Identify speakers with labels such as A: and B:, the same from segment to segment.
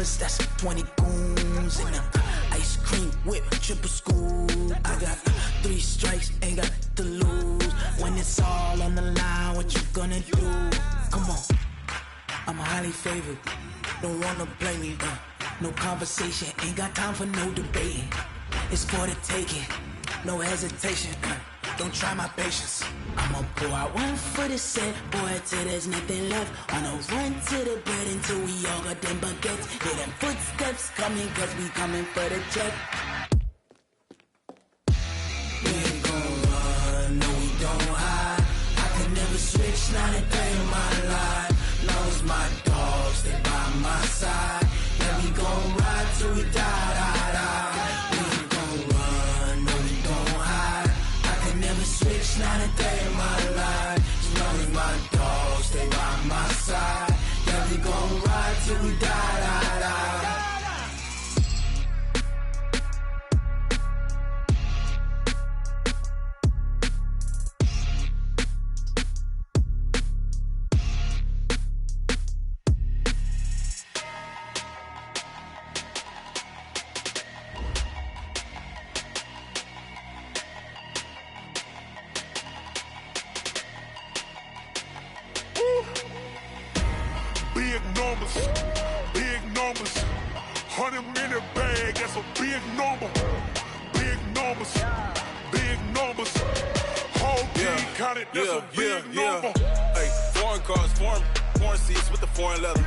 A: choppers, that's 20 goons. And ice cream whip, triple scoop. I got 3 strikes, ain't got to lose. When it's all on the line, what you gonna do? Come on, I'm highly favored. Don't wanna play me, no conversation, ain't got time for no debating. It's for the taking, no hesitation. Don't try my patience. I'ma pour out one for the set, boy, till there's nothing left. On a run to the bread until we all got them baguettes. Hear them footsteps coming, cause we coming for the check. We ain't gon' run, no we don't hide. I could never switch, not a day in my life. Long as my dogs stay by my side. Yeah, we gon' ride till we die, die, die. We ain't gon' run, no we don't hide. I could never switch, not a day in my life. As long as my dogs stay by my side. Yeah, we gon' ride till we die, die, die.
B: Big numbers, 100-minute bag, that's a big number. Big numbers, whole team counted, that's a big number.
C: Hey, foreign cars, foreign seats with the foreign leather.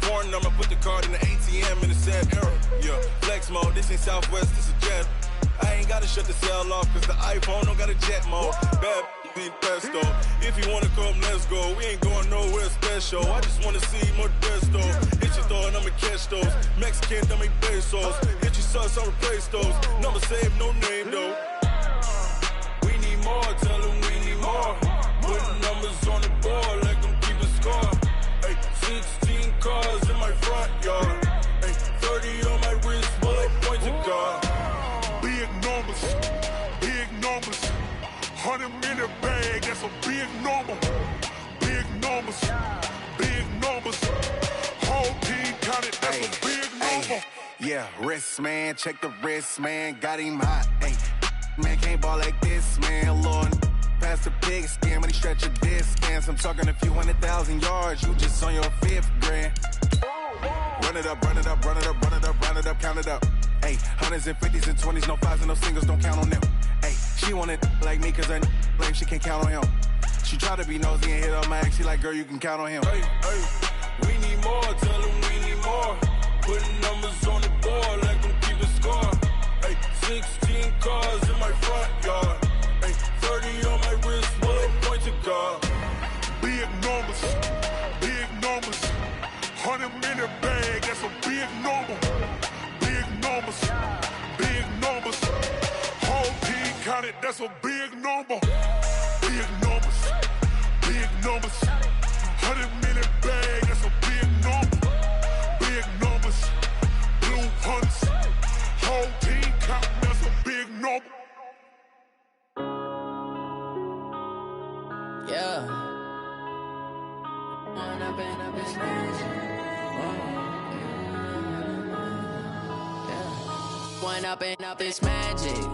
C: Foreign number, put the card in the ATM in the sad era. Yeah, flex mode, this ain't Southwest, this a jet. I ain't gotta shut the cell off, cause the iPhone don't got a jet mode. Bad being pesto. If you wanna come, let's go. We ain't going nowhere special. I just wanna see more Modesto. Hit your thought, I'ma catch those. Mexican, don't make pesos. Hit your sus, I'll replace those. Number saved, no name though. We need more, tell them we need more. Putting numbers on the board like I'm keeping score. Hey, 16 cars in my front yard. Hey, 30 on my wrist, bullet point to God.
B: Big numbers, 100-minute bag, that's a big number. Big numbers, whole team counted, that's a big number.
D: Yeah, wrist man, check the wrist man, got him hot. Ay, man can't ball like this, man. Lord, past the pig skin when he stretch a distance. I'm talking a few 100,000 yards, you just on your 5th grand. Run it up, count it up. Ay, 100s and 50s and 20s, no 5s and no singles, don't count on them. Ay, she want it like me, cause her blame, she can't count on him. She try to be nosy and hit on my ex, she like, girl, you can count on him.
C: Hey, we need more, tell them we need more. Putting numbers on the board like I'm keeping score. Hey, 16 cars in my front yard. Hey, 30 on my wrist, bullet point to God.
B: Big numbers, 100-minute bag, that's a big number. Big numbers, whole team counted, that's a big number. Big numbers, 100-minute bag, that's a big number. Big numbers, blue hunts, whole team counting, that's a big number.
E: Yeah. One up and up is magic.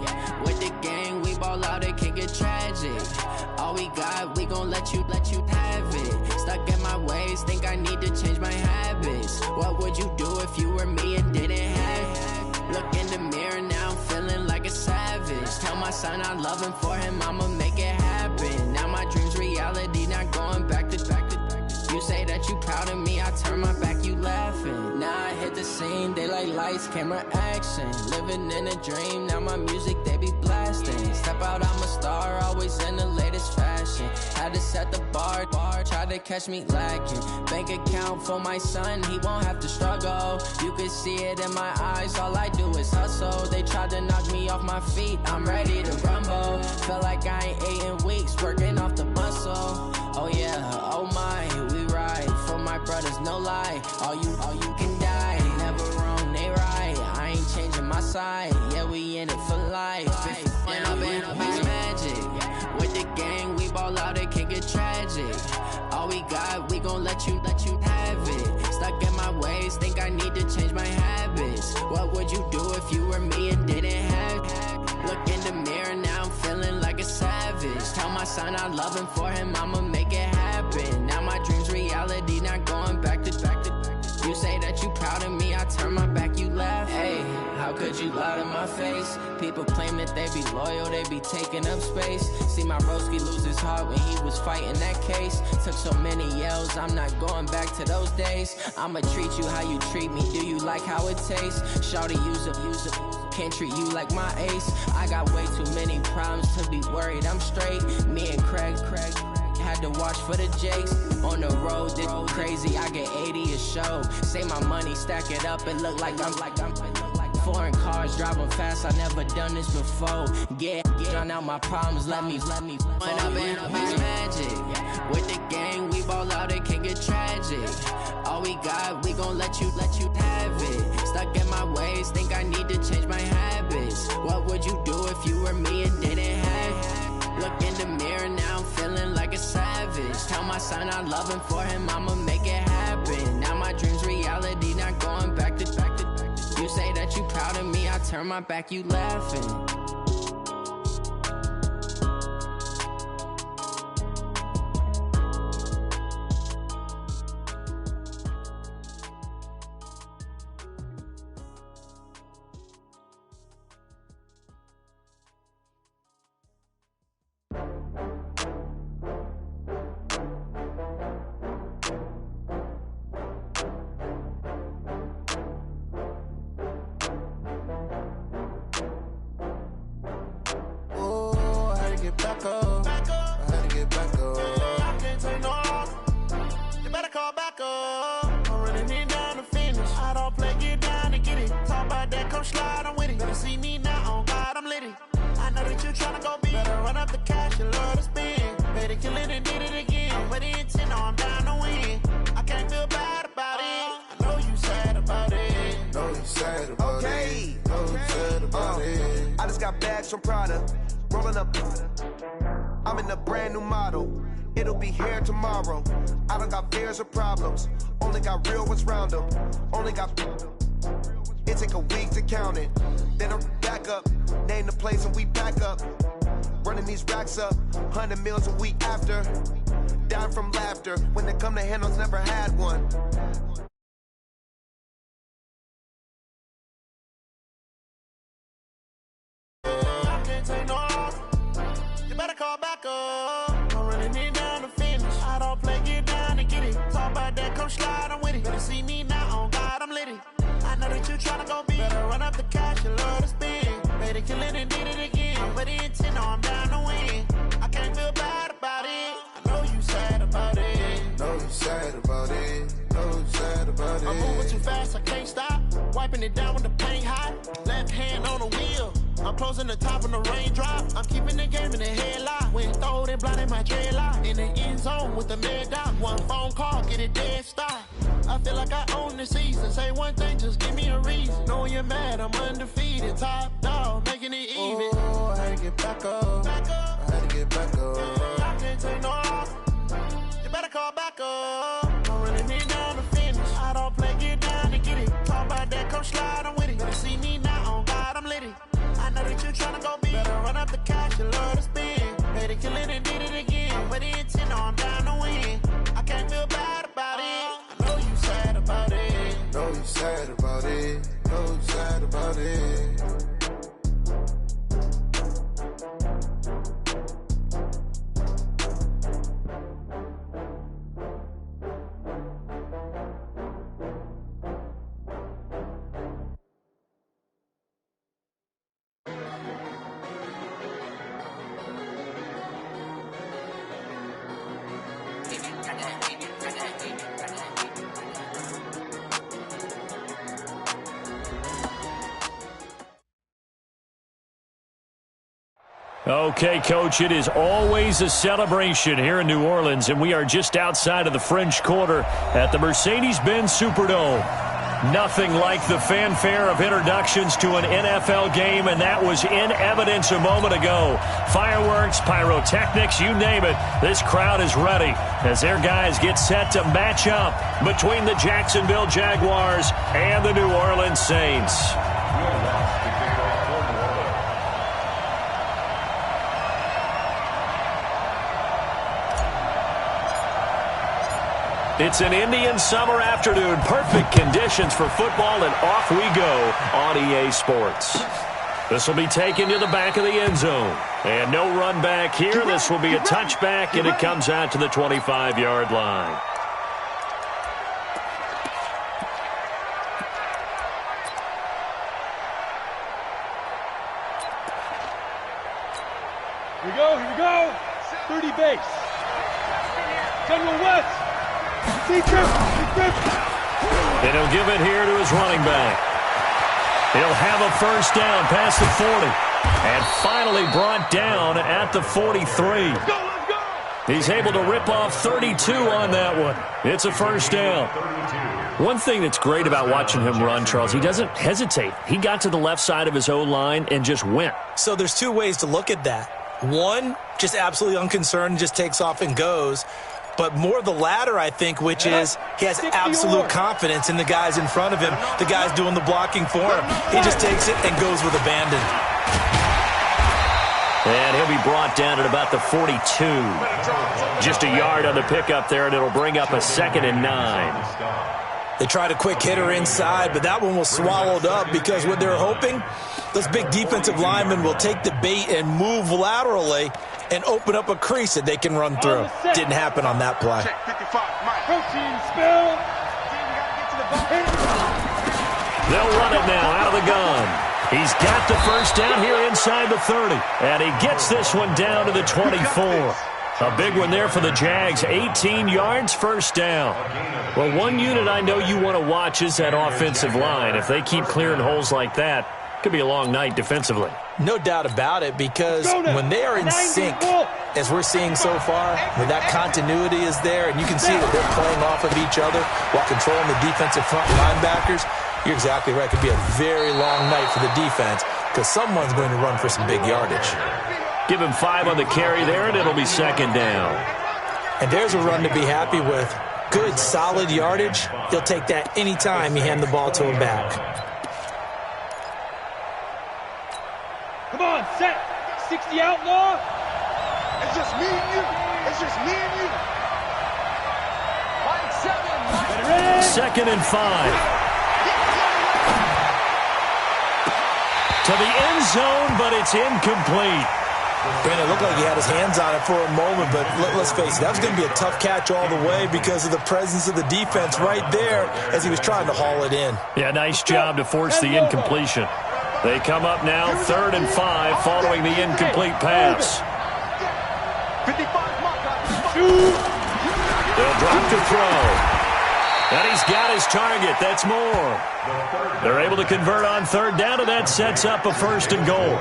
E: With the gang, we ball out, it can get tragic. All we got, we gon' let you have it. Stuck in my ways, think I need to change my habits. What would you do if you were me and didn't have it? Look in the mirror, now I'm feeling like a savage. Tell my son I love him, for him I'ma make it happen. Now my dream's reality, not going back to. You say that you proud of me, I turn my back, you laughing. Now I hit the scene, they like lights, camera, action. Living in a dream, now my music, they be blasting. Step out, I'm a star, always in the latest fashion. Had to set the bar, try to catch me lacking. Bank account for my son, he won't have to struggle. You can see it in my eyes, all I do is hustle. They tried to knock me off my feet, I'm ready to rumble. Felt like I ain't ate in weeks, working off the muscle. Oh yeah, oh my, we ride for my brothers, no lie. All you can die, never wrong, they right. I ain't changing my side, yeah, we in it for life. When up and up is magic. With the gang, we ball out, it can get tragic. All we got, we gon' let you have it. Stuck in my ways, think I need to change my habits. What would you do if you were me and didn't have? Look in the mirror, now I'm feeling like a savage. Tell my son I love him, for him I'ma make it happen. Now my dream's reality, not going back to. You say that you proud of me, I turn my back, you laugh. Hey, how could you lie to my face? People claim that they be loyal, they be taking up space. See my broski lose his heart when he was fighting that case. Took so many yells, I'm not going back to those days. I'ma treat you how you treat me, do you like how it tastes? Shawty, use it, can't treat you like my ace. I got way too many problems to be worried, I'm straight. Me and Craig had to watch for the jakes. On the road, this crazy, I get 80 a show. Say my money, stack it up, it look like I'm foreign cars, driving fast, I never done this before. Drown out my problems, let me When up in it's magic. With the gang, we ball out, it can get tragic. All we got, we gon' let you have it. Stuck in my ways, think I need to change my habits. What would you do if you were me and didn't have? Look in the mirror, now I'm feeling like a savage. Tell my son I love him, for him I'ma make it happen. Now my dream's reality, not going back to. You say that you proud of me, I turn my back, you laughing.
F: I'm in a brand new model. It'll be here tomorrow. I don't got fears or problems. Only got real ones round them. Only got. It take a week to count it. Then I back up. Name the place and we back up. Running these racks up. 100 meals a week after. Down from laughter. When they come to handles, never had one.
G: Call back up. I'm running it down to finish. I don't play, get down and get it. Talk about that, come slide, I'm with it. Better see me now, on God, I'm lit it. I know that you tryna go big. Better run up the cash, you love to spend. Made it, kill it, and did it again. But the intent, no, I'm down to win. I can't feel bad about it. I know you sad about it.
F: Know you sad about it. Know you sad about it.
G: I'm moving too fast, I can't stop. Wiping it down with the paint hot. Left hand on the wheel. I'm closing the top on the raindrop. I'm keeping the game in the headlock. When throwed and blinded my dreadlock. In the end zone with the mad dot. One phone call, get it dead stop. I feel like I own the season. Say one thing, just give me a reason. Knowing you're mad, I'm undefeated. Top dog, making it even.
F: Oh, I had to get back up. I had to get back up.
G: I can't take no off. You better call back up. I'm running it down to finish. I don't play, get down to get it. Talk about that, come slide, I'm with it. Better see me now, on God, I'm lit it. I know that you tryna go big. Better run up the cash, you love to spend. Made it, kill it, and did it again. But the intent, no, I'm down to win. I can't feel bad about it. I know you sad about it.
F: Know you sad about it. Know you sad about it.
H: Okay, Coach, it is always a celebration here in New Orleans, and we are just outside of the French Quarter at the Mercedes-Benz Superdome. Nothing like the fanfare of introductions to an NFL game, and that was in evidence a moment ago. Fireworks, pyrotechnics, you name it. This crowd is ready as their guys get set to match up between the Jacksonville Jaguars and the New Orleans Saints. It's an Indian summer afternoon. Perfect conditions for football, and off we go on EA Sports. This will be taken to the back of the end zone. And no run back here. This will be a touchback, and it comes out to the 25-yard line.
I: Here we go. 30 base. General West.
H: And he'll give it here to his running back. He'll have a first down past the 40. And finally brought down at the 43. He's able to rip off 32 on that one. It's a first down. One thing that's great about watching him run, Charles, he doesn't hesitate. He got to the left side of his O-line and just went.
J: So there's two ways to look at that. One, just absolutely unconcerned, just takes off and goes. But more the latter, I think, which is he has absolute confidence in the guys in front of him, the guys doing the blocking for him. He just takes it and goes with abandon.
H: And he'll be brought down at about the 42. Just a yard on the pickup there, and it'll bring up a 2nd and 9.
J: They tried a quick hitter inside, but that one was swallowed up because what they're hoping, those big defensive linemen will take the bait and move laterally and open up a crease that they can run through. Didn't happen on that play.
H: They'll run it now out of the gun. He's got the first down here inside the 30. And he gets this one down to the 24. A big one there for the Jags. 18 yards, first down. Well, one unit I know you want to watch is that offensive line. If they keep clearing holes like that, it could be a long night defensively.
J: No doubt about it, because when they are in sync, as we're seeing so far, when that continuity is there, and you can see that they're playing off of each other while controlling the defensive front linebackers, you're exactly right. It could be a very long night for the defense because someone's going to run for some big yardage.
H: Give him 5 on the carry there, and it'll be 2nd down.
J: And there's a run to be happy with. Good, solid yardage. He'll take that any time you hand the ball to him back.
I: Come on, set. 60 outlaw.
G: It's just me and you. It's just me and you.
H: 2nd and 5. To the end zone, but it's incomplete.
J: Brandon, it looked like he had his hands on it for a moment, but let's face it, that was going to be a tough catch all the way because of the presence of the defense right there as he was trying to haul it in.
H: Yeah, nice job to force the incompletion. They come up now 3rd and 5 following the incomplete pass. They'll drop to throw. And he's got his target. That's more. They're able to convert on 3rd down, and that sets up a 1st and goal.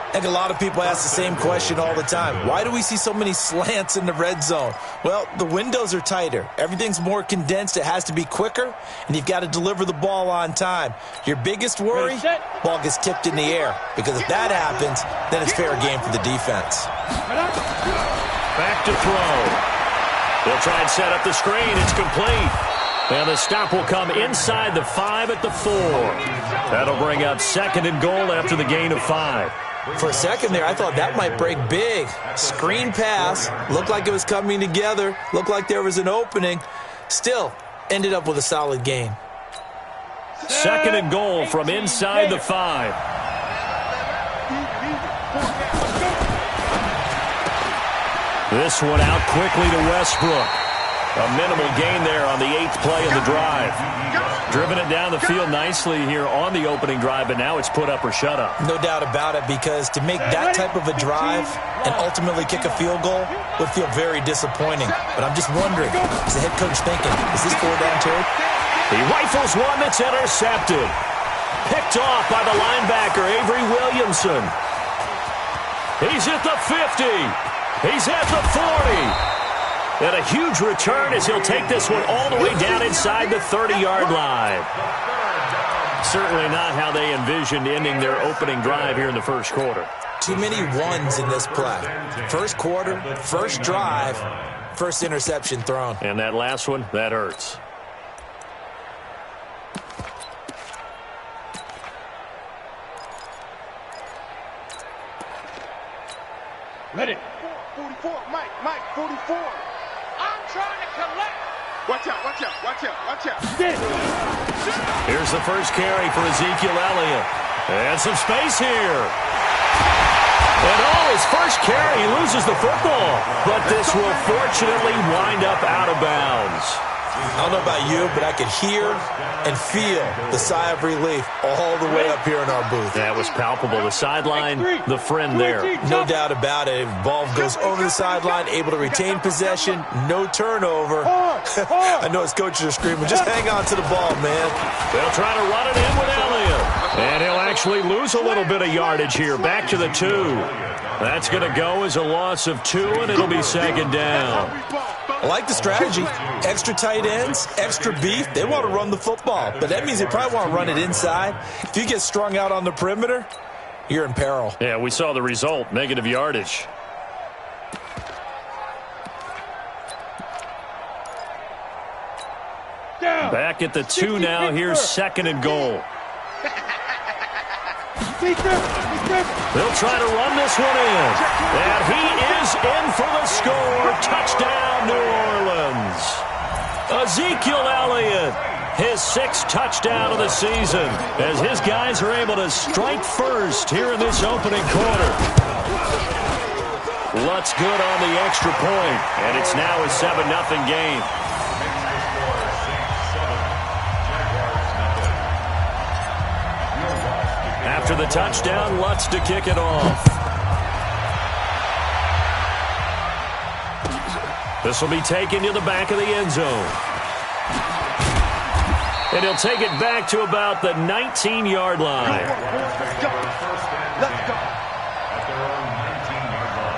J: I think a lot of people ask the same question all the time. Why do we see so many slants in the red zone? Well, the windows are tighter. Everything's more condensed. It has to be quicker, and you've got to deliver the ball on time. Your biggest worry, ball gets tipped in the air, because if that happens, then it's fair game for the defense.
H: Back to throw. They'll try and set up the screen. It's complete. And the stop will come inside the 5 at the 4. That'll bring up 2nd and goal after the gain of 5.
J: For a second there, I thought that might break big. Screen pass. Looked like it was coming together. Looked like there was an opening. Still, ended up with a solid gain.
H: 2nd and goal from inside the 5. This one out quickly to Westbrook. A minimal gain there on the 8th play of the drive. Driven it down the field nicely here on the opening drive, but now it's put up or shut up.
J: No doubt about it, because to make that type of a drive and ultimately kick a field goal would feel very disappointing. But I'm just wondering, is the head coach thinking, is this 4 down too?
H: He rifles one that's intercepted. Picked off by the linebacker, Avery Williamson. He's at the 50. He's at the 40. And a huge return as he'll take this one all the way down inside the 30-yard line. Certainly not how they envisioned ending their opening drive here in the first quarter.
J: Too many ones in this play. First quarter, first drive, first interception thrown.
H: And that last one, that hurts.
I: Ready.
B: 44, Mike, 44. I'm trying to collect. Watch out.
H: Here's the first carry for Ezekiel Elliott. And some space here. And his first carry, he loses the football. But this will fortunately wind up out of bounds.
J: I don't know about you, but I could hear and feel the sigh of relief all the way up here in our booth.
H: That was palpable. The sideline, the friend there.
J: No doubt about it. Ball goes over the sideline, able to retain possession, no turnover. I know his coaches are screaming, just hang on to the ball, man.
H: They'll try to run it in with Elliott. And he'll actually lose a little bit of yardage here. Back to the 2. That's going to go as a loss of 2, and it'll be second down.
J: I like the strategy. Extra tight ends, extra beef. They want to run the football, but that means they probably want to run it inside. If you get strung out on the perimeter, you're in peril.
H: Yeah, we saw the result, negative yardage. Back at the 2 now. Here's second and goal. They'll try to run this one in. And he is in for the score. Touchdown, New Orleans. Ezekiel Elliott, his 6th touchdown of the season, as his guys are able to strike first here in this opening quarter. Lutz good on the extra point, and it's now a 7-0 game. After the touchdown, Lutz to kick it off. This will be taken to the back of the end zone. And he'll take it back to about the 19-yard line.
B: Let's go.
K: At their own 19-yard line.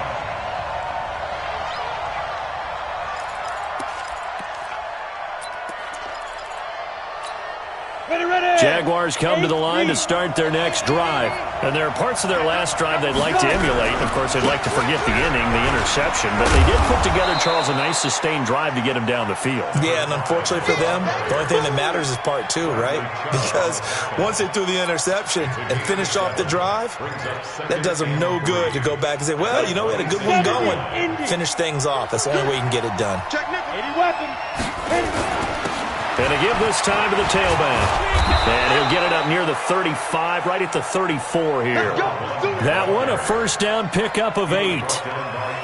H: Jaguars come to the line to start their next drive. And there are parts of their last drive they'd like to emulate. Of course, they'd like to forget the inning, the interception. But they did put together, Charles, a nice sustained drive to get him down the field.
J: Yeah, and unfortunately for them, the only thing that matters is part 2, right? Because once they threw the interception and finished off the drive, that does them no good to go back and say, well, you know, we had a good one going. Finish things off. That's the only way you can get it done.
H: And to give this time to the tailback. And he'll get it up near the 35, right at the 34 here. That one, a first down pickup of 8.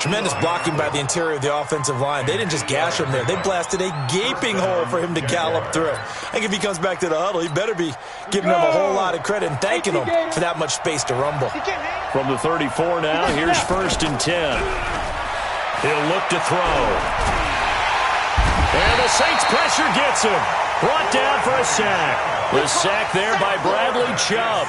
J: Tremendous blocking by the interior of the offensive line. They didn't just gash him there. They blasted a gaping hole for him to gallop through. I think if he comes back to the huddle, he better be giving them a whole lot of credit and thanking them for that much space to rumble.
H: From the 34 now, here's 1st and 10. He'll look to throw. And the Saints pressure gets him. Brought down for a sack. The sack there by Bradley Chubb.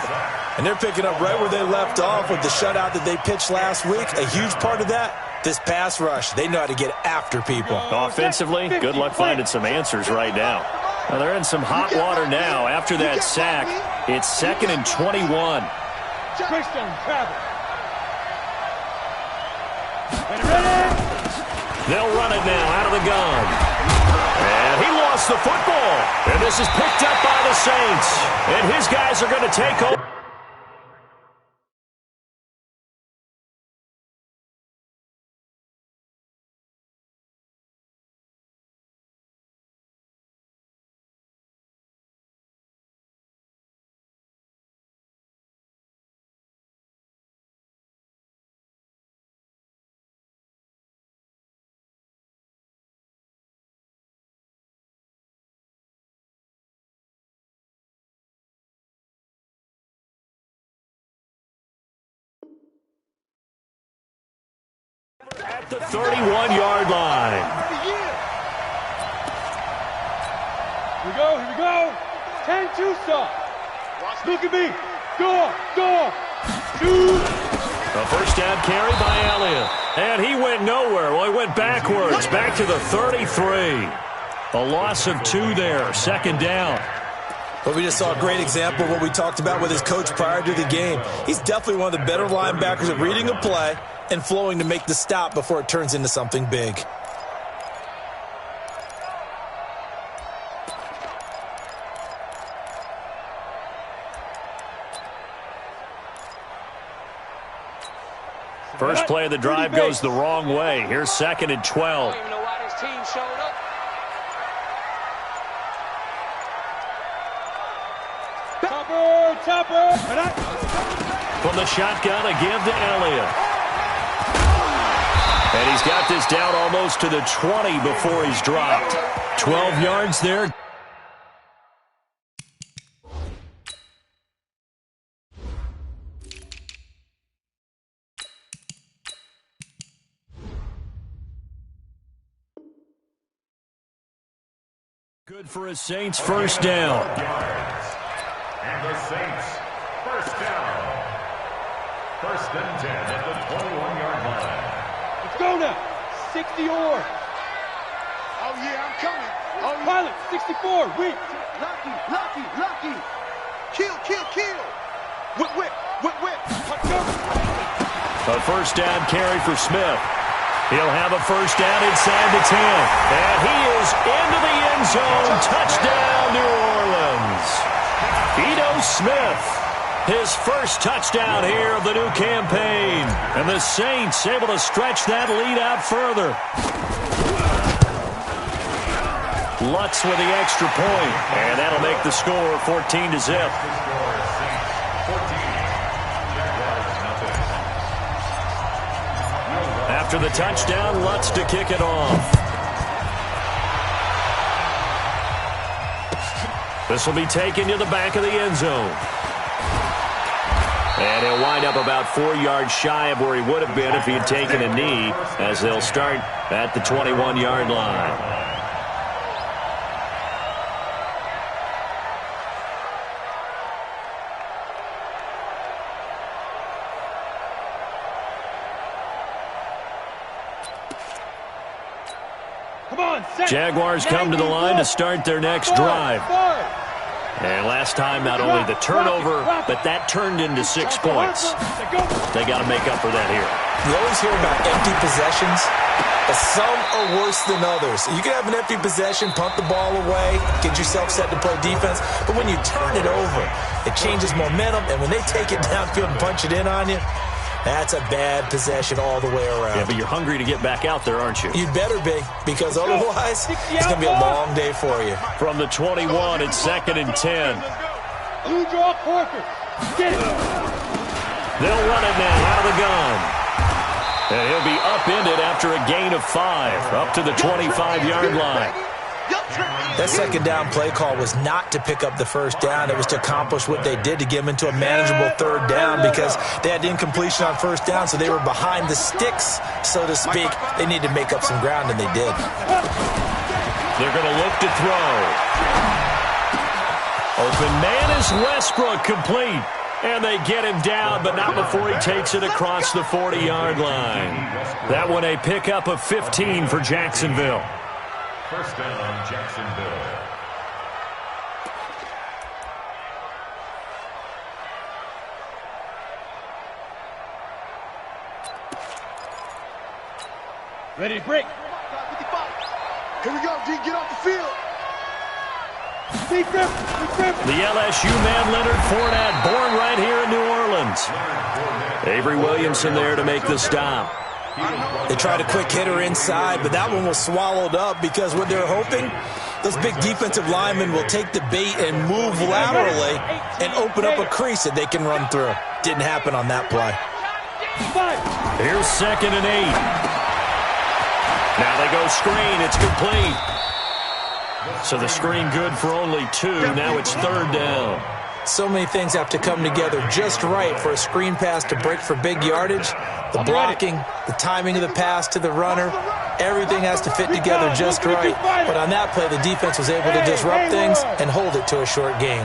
J: And they're picking up right where they left off with the shutout that they pitched last week. A huge part of that, this pass rush. They know how to get after people.
H: Offensively, good luck finding some answers right now. Well, they're in some hot water now. After that sack, it's 2nd and 21. They'll run it now out of the gun. And he lost the football. And this is picked up by the Saints. And his guys are going to take over. At the 31-yard line.
I: Here we go. 10-2 stop. Look at me. Go. Shoot.
H: A first down carry by Elliott. And he went nowhere. Well, he went backwards. Back to the 33. A loss of 2 there. 2nd down.
J: Well, we just saw a great example of what we talked about with his coach prior to the game. He's definitely one of the better linebackers at reading a play and flowing to make the stop before it turns into something big.
H: First play of the drive goes the wrong way. Here's 2nd and 12.
L: I don't even know why this team showed up.
I: Chopper!
H: From the shotgun, a give to Elliott. And he's got this down almost to the 20 before he's dropped. 12 yards there. Good for a Saints first down.
K: And the Saints, first down. 1st and 10 at the 21-yard line.
I: Let's go now. 60 or.
G: Oh, yeah, I'm coming.
I: Oh, Pilot, 64. Weak.
G: Lucky. Kill. Whip.
H: A first down carry for Smith. He'll have a first down inside the 10. And he is into the end zone. Touchdown, New Orleans. Ito Smith, his first touchdown here of the new campaign. And the Saints able to stretch that lead out further. Lutz with the extra point. And that'll make the score 14-0. After the touchdown, Lutz to kick it off. This will be taken to the back of the end zone. And he'll wind up about 4 yards shy of where he would have been if he had taken a knee, as they'll start at the 21-yard line. Jaguars come to the line to start their next drive. And last time, not only the turnover, but that turned into 6 points. They got to make up for that here.
J: You always hear about empty possessions, but some are worse than others. You can have an empty possession, punt the ball away, get yourself set to play defense, but when you turn it over, it changes momentum, and when they take it downfield and punch it in on you, that's a bad possession all the way around.
H: Yeah, but you're hungry to get back out there, aren't you?
J: You'd better be, because otherwise, it's going to be a long day for you.
H: From the 21, it's 2nd and 10.
I: Blue draw Porter. Get it.
H: They'll run it now out of the gun. And he'll be upended after a gain of 5, up to the 25-yard line.
J: That second down play call was not to pick up the first down. It was to accomplish what they did, to get them into a manageable third down, because they had incompletion on first down, so they were behind the sticks, so to speak. They needed to make up some ground, and they did.
H: They're going to look to throw. Open man is Westbrook, complete. And they get him down, but not before he takes it across the 40-yard line. That one a pickup of 15 for Jacksonville.
K: First down, Jacksonville.
I: Ready to break.
G: Here we go, D. Get off the field.
H: The LSU man, Leonard Fournette, born right here in New Orleans. Avery Williamson there to make the stop.
J: They tried a quick hitter inside, but that one was swallowed up, because what they're hoping, those big defensive linemen will take the bait and move laterally and open up a crease that they can run through. Didn't happen on that play.
H: Here's 2nd and 8. Now they go screen. It's complete. So the screen good for only 2. Now it's 3rd down.
J: So many things have to come together just right for a screen pass to break for big yardage. The blocking, the timing of the pass to the runner, everything has to fit together just right. But on that play, the defense was able to disrupt things and hold it to a short gain.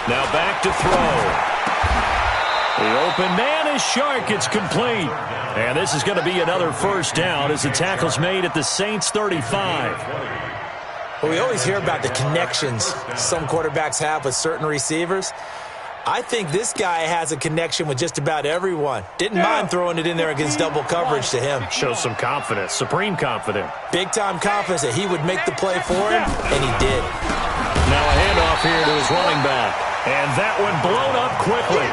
H: Now back to throw. The Open man is Shark. It's complete. And this is going to be another first down as the tackle's made at the Saints 35.
J: Well, we always hear about the connections some quarterbacks have with certain receivers. I think this guy has a connection with just about everyone. Didn't mind throwing it in there against double coverage to him.
H: Shows some confidence, supreme confidence.
J: Big-time confidence that he would make the play for him, and he did.
H: Now a handoff here to his running back. And that one blown up quickly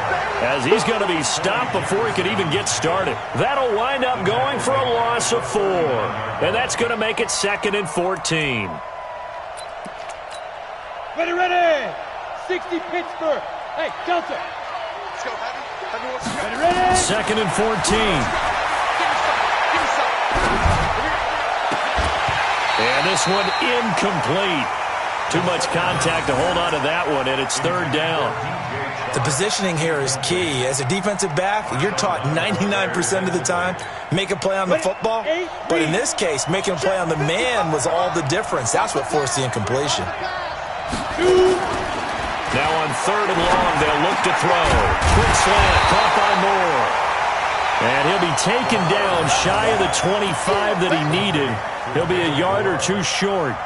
H: as he's going to be stopped before he could even get started. That'll wind up going for a loss of 4. And that's going to make it 2nd and 14.
I: Ready! 60 Pittsburgh. Hey, Delta. Let's go, Heavy. Ready?
H: 2nd and 14. And this one incomplete. Too much contact to hold on to that one, and it's 3rd down.
J: The positioning here is key. As a defensive back, you're taught 99% of the time, make a play on the football. But in this case, making a play on the man was all the difference. That's what forced the incompletion.
H: Now on 3rd and long, they'll look to throw. Quick slant, caught by Moore. And he'll be taken down shy of the 25 that he needed. He'll be a yard or 2 short.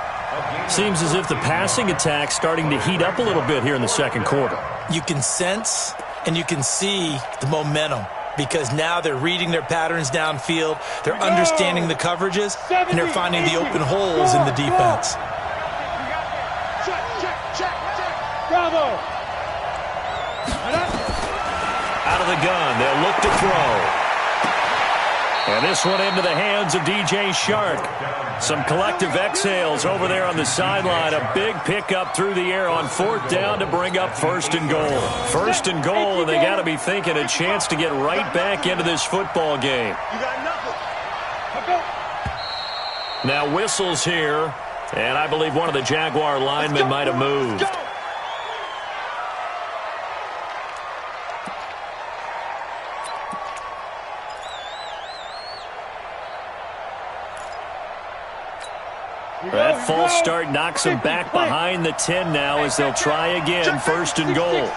H: Seems as if the passing attack's starting to heat up a little bit here in the second quarter.
J: You can sense and you can see the momentum because now they're reading their patterns downfield, they're understanding the coverages, and they're finding the open holes in the defense.
I: Bravo!
H: Out of the gun, they'll look to throw. And this one into the hands of DJ Shark. Some collective exhales over there on the sideline. A big pickup through the air on 4th down to bring up 1st and goal. 1st and goal, and they got to be thinking a chance to get right back into this football game. Now whistles here, and I believe one of the Jaguar linemen might have moved. That false start knocks him back behind the 10 now as they'll try again, 1st and goal.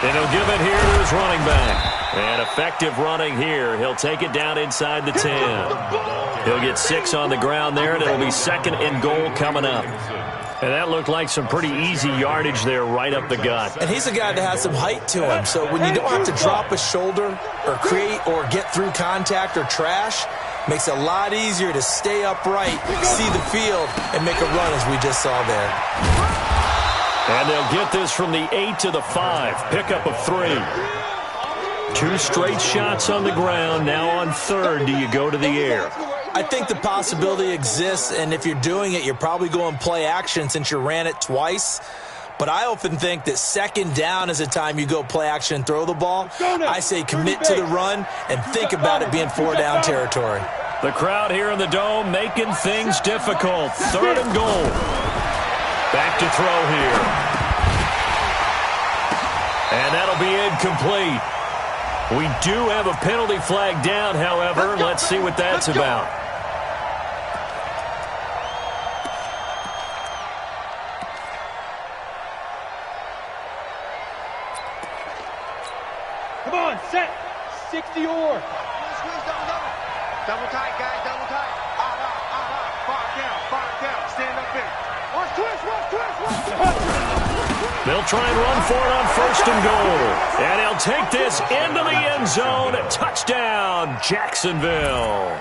H: And he'll give it here to his running back. And effective running here. He'll take it down inside the 10. He'll get 6 on the ground there, and it'll be 2nd and goal coming up. And that looked like some pretty easy yardage there right up the gut.
J: And he's a guy that has some height to him, so when you don't have to drop a shoulder or create or get through contact or trash, makes it a lot easier to stay upright, see the field, and make a run as we just saw there.
H: And they'll get this from the 8 to the 5. Pickup of 3. 2 straight shots on the ground. Now on 3rd, do you go to the air?
J: I think the possibility exists, and if you're doing it, you're probably going play action since you ran it twice. But I often think that 2nd down is a time you go play action and throw the ball. I say commit to the run and think about it being 4-down territory.
H: The crowd here in the Dome making things difficult. 3rd and goal. Back to throw here. And that'll be incomplete. We do have a penalty flag down, however. Let's see what that's about.
I: Come on, set. 60 or.
G: Double tight, guys, double tight. Far down. Stand up here. Watch twist.
H: They'll try and run for it on 1st and goal. And he'll take this into the end zone. Touchdown, Jacksonville.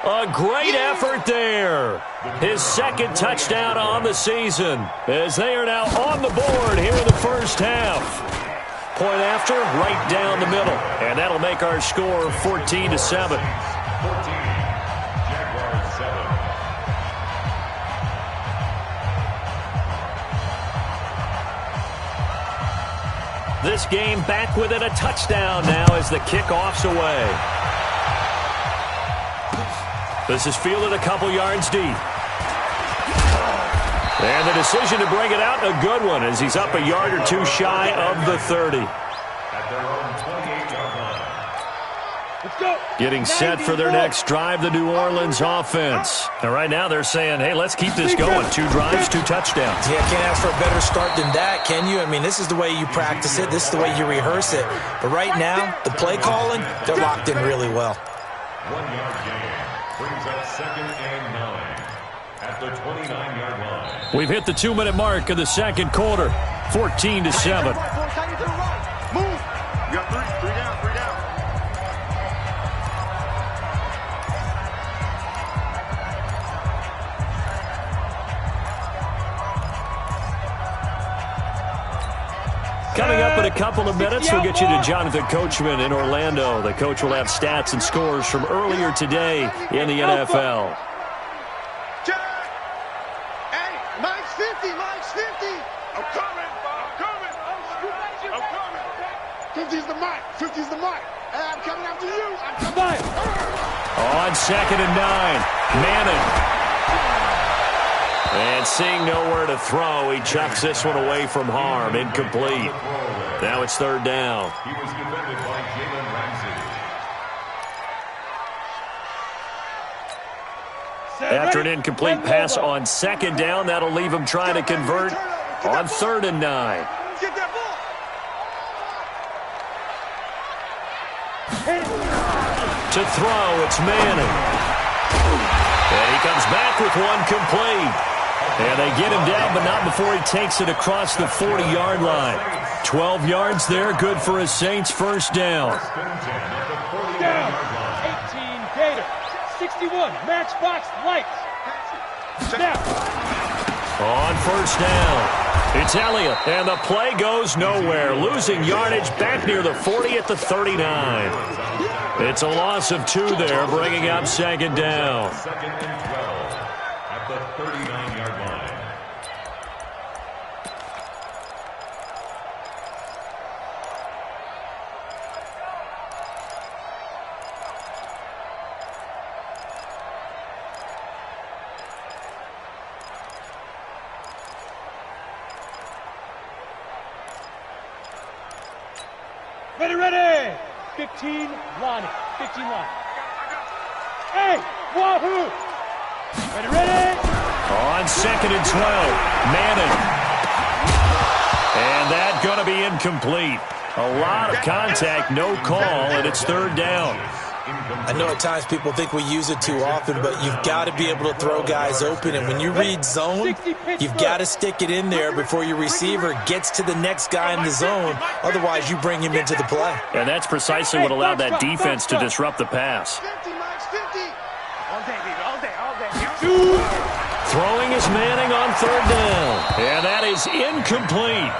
H: A great effort there. His 2nd touchdown on the season as they are now on the board here in the first half. Point after, right down the middle. And that'll make our score 14-7. This game back within a touchdown now as the kickoff's away. This is fielded a couple yards deep. And the decision to bring it out, a good one, as he's up a yard or 2 shy of the 30.
K: At their own 28-yard line.
I: Let's go.
H: Getting set for their next drive, the New Orleans offense. And right now they're saying, hey, let's keep this going. 2 drives, 2 touchdowns.
J: Yeah, can't ask for a better start than that, can you? I mean, this is the way you practice it. This is the way you rehearse it. But right now, the play calling, they're locked in really well.
K: 1-yard gain brings up 2nd and 9 at the 29-yard line.
H: We've hit the 2-minute mark of the second quarter. 14-7.
G: Move. You got 3 down, 3 down.
H: Coming up in a couple of minutes, we'll get you to Jonathan Coachman in Orlando. The coach will have stats and scores from earlier today in the NFL.
G: Jack! Hey, Mike's 50, Mike's 50. I'm coming. 50's the mic, 50's the mic. Hey, I'm coming after you. I'm coming.
H: On 2nd and 9, Manning. And seeing nowhere to throw, he chucks this one away from harm. Incomplete. Now it's 3rd down.
K: He was defended by Jalen Ramsey.
H: After an incomplete pass on 2nd down, that'll leave him trying to convert on 3rd and 9.
G: Get that ball.
H: To throw, it's Manning. And he comes back with one complete. And they get him down, but not before he takes it across the 40-yard line. 12 yards there, good for a Saints first down.
I: Down. 18 Gator. 61 Matchbox Lights. Snap.
H: On 1st down, it's Elliott, and the play goes nowhere. Losing yardage back near the 40 at the 39. It's a loss of 2 there, bringing up 2nd down.
K: 2nd and 12 at the 39-yard line.
I: Ready. 15 Lonnie. 15 Lonnie. Hey, wahoo! Ready.
H: On 2nd and 12, Manning. And that's going to be incomplete. A lot of contact, no call, and it's 3rd down.
J: I know at times people think we use it too often, but you've got to be able to throw guys open. And when you read zone, you've got to stick it in there before your receiver gets to the next guy in the zone. Otherwise, you bring him into the play.
H: And that's precisely what allowed that defense to disrupt the pass.
G: 50, Mike's 50. All day, baby, all day.
H: Throwing is Manning on 3rd down. And that is incomplete.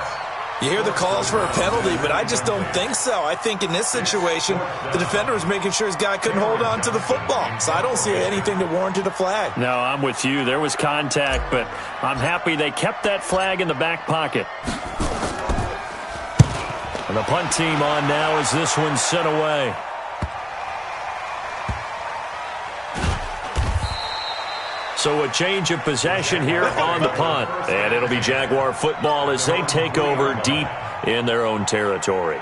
J: You hear the calls for a penalty, but I just don't think so. I think in this situation, the defender was making sure his guy couldn't hold on to the football. So I don't see anything that warranted a flag.
H: No, I'm with you. There was contact, but I'm happy they kept that flag in the back pocket. And the punt team on now as this one's sent away. So a change of possession here on the punt. And it'll be Jaguar football as they take over deep in their own territory.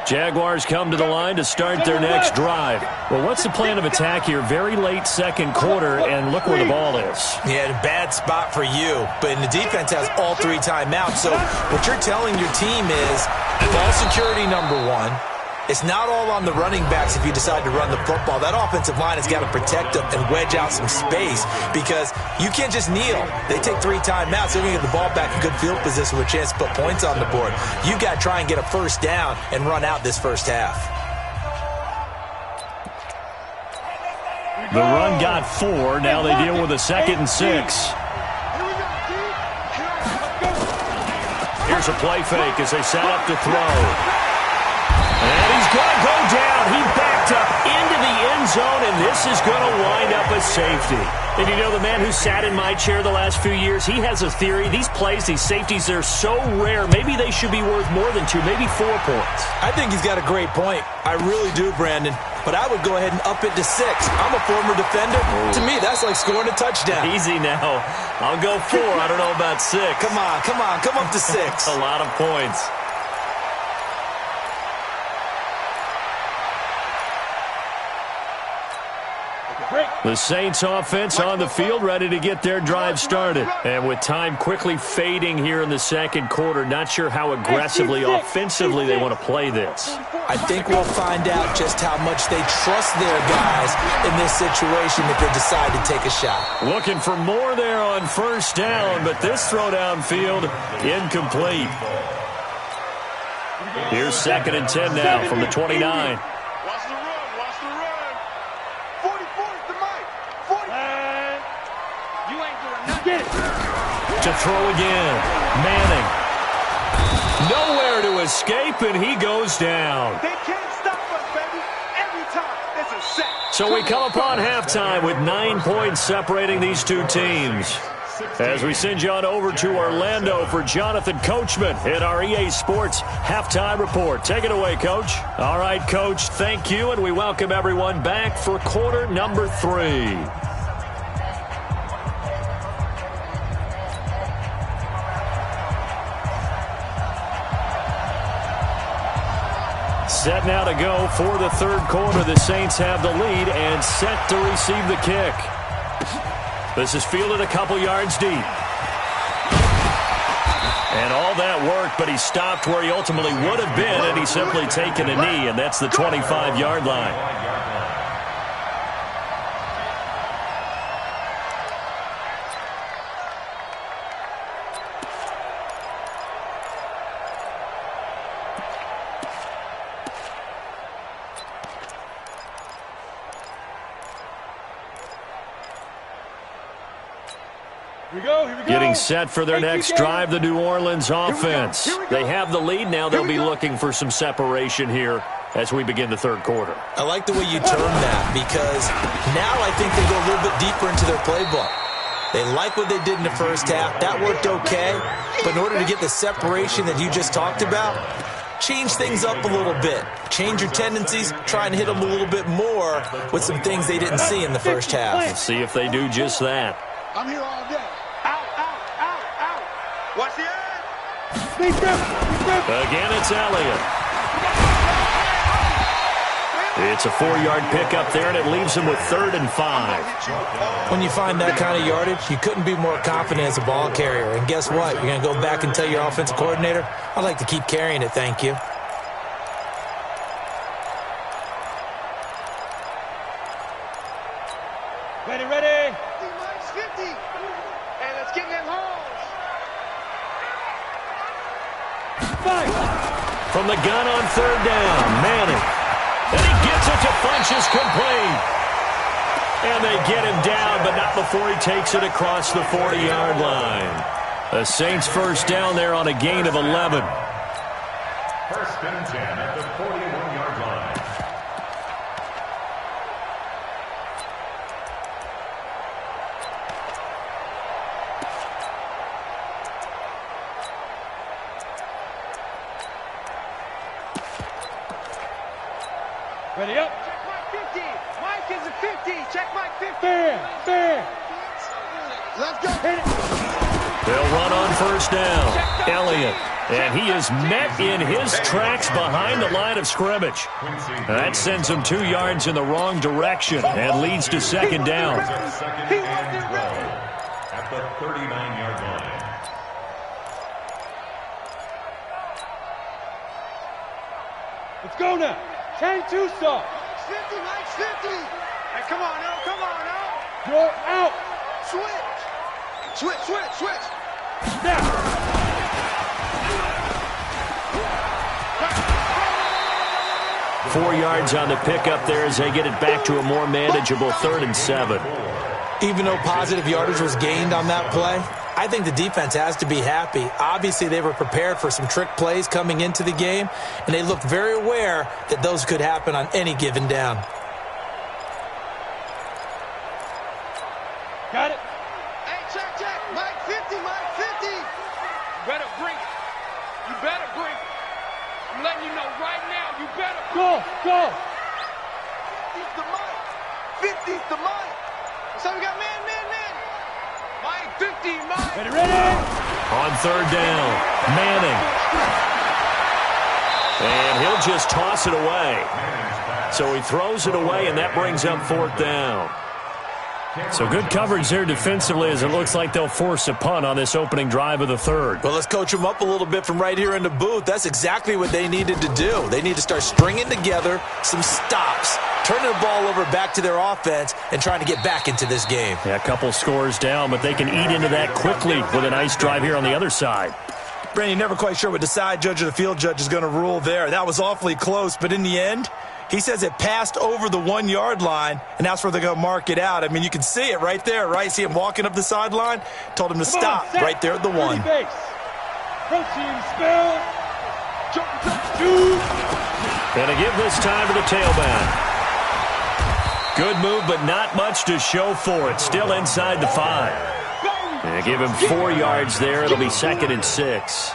H: Jaguars come to the line to start their next drive. Well, what's the plan of attack here? Very late second quarter, and look where the ball is.
J: Yeah, bad spot for you. But the defense has all 3 timeouts. So what you're telling your team is ball security #1. It's not all on the running backs if you decide to run the football. That offensive line has got to protect them and wedge out some space because you can't just kneel. They take 3 timeouts. They're going to get the ball back in good field position with a chance to put points on the board. You've got to try and get a first down and run out this first half.
H: The run got 4. Now they deal with a 2nd and 6. Here's a play fake as they set up to throw. And he's going to go down. He backed up into the end zone, and this is going to wind up a safety. And you know, the man who sat in my chair the last few years, he has a theory. These plays, these safeties, they're so rare. Maybe they should be worth more than 2, maybe 4 points.
J: I think he's got a great point. I really do, Brandon. but I would go ahead and up it to 6. I'm a former defender. To me, that's like scoring a touchdown.
H: Easy now. I'll go 4. I don't know about 6.
J: Come on. Come up to 6.
H: A lot of points. The Saints offense on the field, ready to get their drive started. And with time quickly fading here in the second quarter, not sure how aggressively, offensively they want to play this.
J: I think we'll find out just how much they trust their guys in this situation if they decide to take a shot.
H: Looking for more there on first down, but this throw downfield incomplete. Here's 2nd and 10 now from the 29. To throw again. Manning. Nowhere to escape, and he goes down.
I: They can't stop us, baby. Every time, it's a sack.
H: So we come upon halftime with 9 points separating these two teams. As we send you on over to Orlando for Jonathan Coachman in our EA Sports Halftime Report. Take it away, Coach. All right, Coach, thank you, and we welcome everyone back for quarter number 3. Set now to go for the third quarter. The Saints have the lead and set to receive the kick. This is fielded a couple yards deep. And all that worked, but he stopped where he ultimately would have been, and he's simply taken a knee, and that's the 25-yard line. Getting set for their next drive, the New Orleans offense. They have the lead now. They'll be looking for some separation here as we begin the third quarter.
J: I like the way you term that, because now I think they go a little bit deeper into their playbook. They like what they did in the first half. That worked okay. But in order to get the separation that you just talked about, change things up a little bit. Change your tendencies. Try and hit them a little bit more with some things they didn't see in the first half.
H: Let's see if they do just that.
I: I'm here all day. Out. Watch the end.
H: Again, it's Elliott. It's a 4-yard pickup there, and it leaves him with 3rd and 5.
J: When you find that kind of yardage, you couldn't be more confident as a ball carrier. And guess what? You're going to go back and tell your offensive coordinator, I'd like to keep carrying it, thank you.
I: Ready. D-minus 50. And let's get in them holes.
H: From the gun on 3rd down, Manning. And he gets it to Funchess complete. And they get him down, but not before he takes it across the 40-yard line. The Saints first down there on a gain of 11.
K: 1st and 10 at the 41-yard line.
I: Ready up. Check Mike 50. Mike is a 50. Check Mike 50. Fair. Let's go. Hit it.
H: They'll run on first down. Elliott. And he is met in his tracks behind the line of scrimmage. That sends him 2 yards in the wrong direction and leads to 2nd down.
K: At the 39-yard line.
I: Let's go now. Chain 2 stop. 50, Mike's 50. Hey, come on now. You're out. Switch. Now.
H: 4 yards on the pickup there as they get it back to a more manageable 3rd and 7.
J: Even though positive yardage was gained on that play, I think the defense has to be happy. Obviously, they were prepared for some trick plays coming into the game, and they looked very aware that those could happen on any given down.
I: Got it. Hey, check. Mike 50. You better bring it. I'm letting you know right now, you better. Go.
G: 50's the Mike. 50's the Mike. So we got man. Mike, 50, Mike.
I: Ready.
H: On third down, Manning. And he'll just toss it away. So he throws it away, and that brings up fourth down. So good coverage there defensively as it looks like they'll force a punt on this opening drive of the third.
J: Well, let's coach them up a little bit from right here in the booth. That's exactly what they needed to do. They need to start stringing together some stops, turning the ball over back to their offense, and trying to get back into this game.
H: Yeah, a couple scores down, but they can eat into that quickly with a nice drive here on the other side.
J: Brandon, you're never quite sure what the side judge or the field judge is going to rule there. That was awfully close, but in the end, he says it passed over the 1 yard line, and that's where they're going to mark it out. I mean, you can see it right there, right? See him walking up the sideline? Told him to stop right there at the 1.
I: Protein spell.
H: Going to give this time to the tailback. Good move, but not much to show for it. Still inside the 5. And give him 4 yards there. It'll be 2nd and 6.